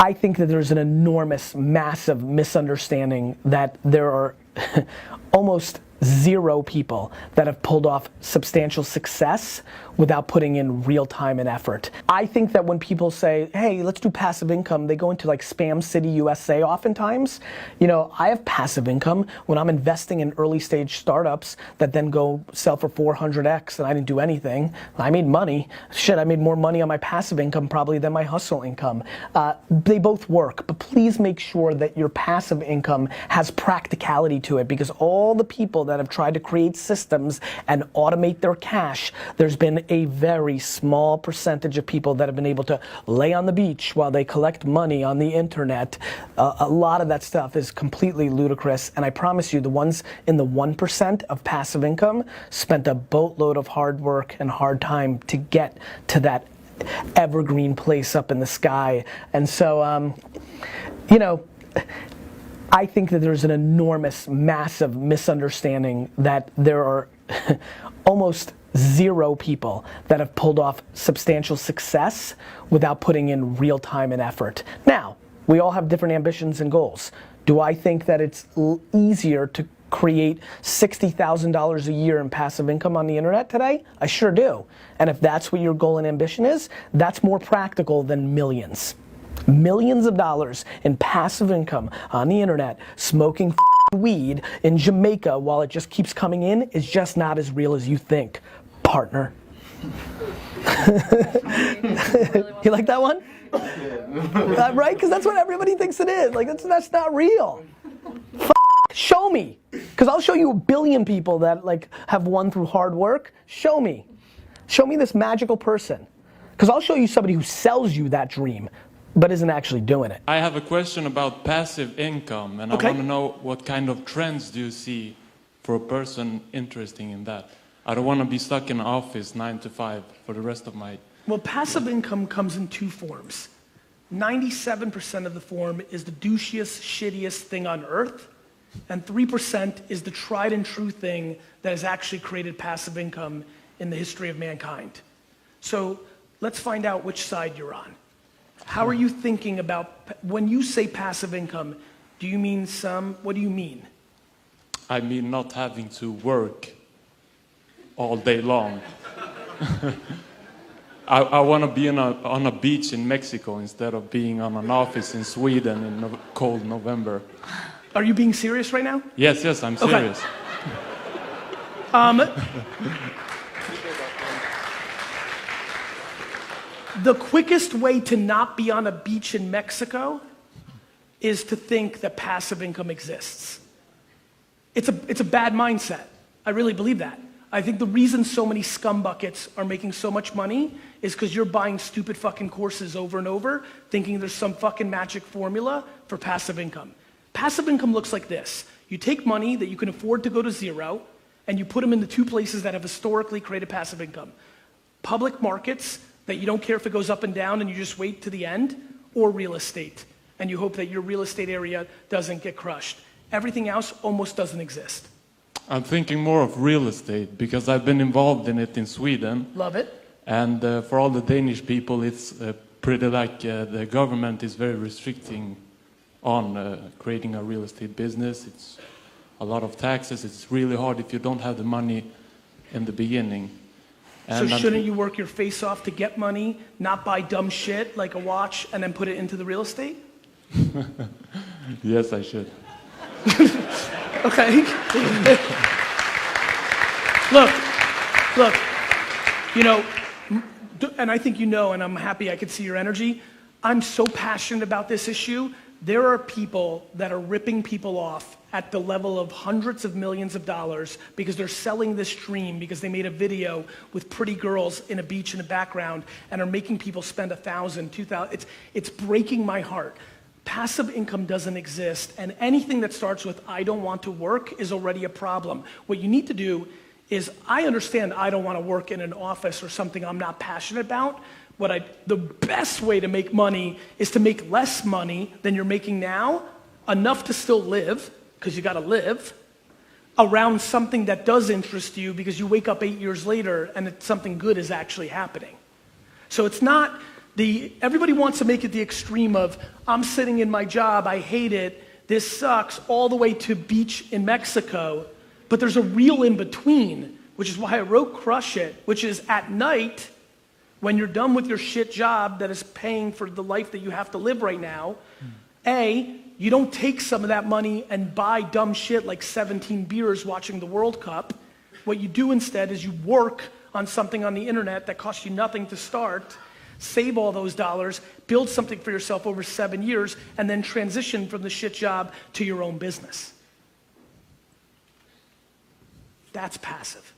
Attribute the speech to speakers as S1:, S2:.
S1: I think that there's an enormous, massive misunderstanding that there are almost zero people that have pulled off substantial success without putting in real time and effort. I think that when people say, hey, let's do passive income, they go into like Spam City USA oftentimes. You know, I have passive income when I'm investing in early stage startups that then go sell for 400x and I didn't do anything. I made money. Shit, I made more money on my passive income probably than my hustle income. They both work, but please make sure that your passive income has practicality to it, because all the people that have tried to create systems and automate their cash, there's been a very small percentage of people that have been able to lay on the beach while they collect money on the internet. A lot of that stuff is completely ludicrous, and I promise you the ones in the 1% of passive income spent a boatload of hard work and hard time to get to that evergreen place up in the sky. And so, you know, I think that there's an enormous, massive misunderstanding that there are almost zero people that have pulled off substantial success without putting in real time and effort. Now, we all have different ambitions and goals. Do I think that it's easier to create $60,000 a year in passive income on the internet today? I sure do. And if that's what your goal and ambition is, that's more practical than millions. Millions of dollars in passive income on the internet, smoking weed in Jamaica while it just keeps coming in, is just not as real as you think, partner. You like that one? Right? Because that's what everybody thinks it is. Like, that's not real. Show me. Because I'll show you a billion people that like have won through hard work. Show me. Show me this magical person. Because I'll show you somebody who sells you that dream, but isn't actually doing it.
S2: I have a question about passive income, and
S1: okay.
S2: I want to know what kind of trends do you see for a person interested in that? I don't want to be stuck in an office 9 to 5 for the rest of my...
S1: Well, passive income comes in two forms. 97% of the form is the douchiest, shittiest thing on earth, and 3% is the tried and true thing that has actually created passive income in the history of mankind. So let's find out which side you're on. How are you thinking about, when you say passive income, do you mean what do you mean?
S2: I mean not having to work all day long. I want to be on a beach in Mexico instead of being on an office in Sweden in cold November.
S1: Are you being serious right now?
S2: Yes, I'm serious.
S1: Okay. The quickest way to not be on a beach in Mexico is to think that passive income exists. It's a bad mindset. I really believe that. I think the reason so many scumbuckets are making so much money is because you're buying stupid fucking courses over and over, thinking there's some fucking magic formula for passive income. Passive income looks like this. You take money that you can afford to go to zero, and you put them in the two places that have historically created passive income. Public markets, that you don't care if it goes up and down and you just wait to the end, or real estate, and you hope that your real estate area doesn't get crushed. Everything else almost doesn't exist.
S2: I'm thinking more of real estate because I've been involved in it in Sweden.
S1: Love it.
S2: And for all the Danish people, it's pretty like the government is very restricting on creating a real estate business. It's a lot of taxes. It's really hard if you don't have the money in the beginning. And
S1: so shouldn't you work your face off to get money, not buy dumb shit like a watch and then put it into the real estate?
S2: Yes, I should.
S1: Okay. Look, you know, and I think you know, and I'm happy I could see your energy. I'm so passionate about this issue. There are people that are ripping people off at the level of hundreds of millions of dollars because they're selling this dream because they made a video with pretty girls in a beach in the background and are making people spend $1,000, $2,000. It's breaking my heart. Passive income doesn't exist, and anything that starts with I don't want to work is already a problem. What you need to do is, I understand I don't want to work in an office or something I'm not passionate about. The best way to make money is to make less money than you're making now, enough to still live, because you got to live, around something that does interest you because you wake up 8 years later and something good is actually happening. So it's not Everybody wants to make it the extreme of, I'm sitting in my job, I hate it, this sucks, all the way to beach in Mexico. But there's a real in between, which is why I wrote Crush It, which is at night, when you're done with your shit job that is paying for the life that you have to live right now, you don't take some of that money and buy dumb shit like 17 beers watching the World Cup. What you do instead is you work on something on the internet that costs you nothing to start, save all those dollars, build something for yourself over 7 years, and then transition from the shit job to your own business. That's passive.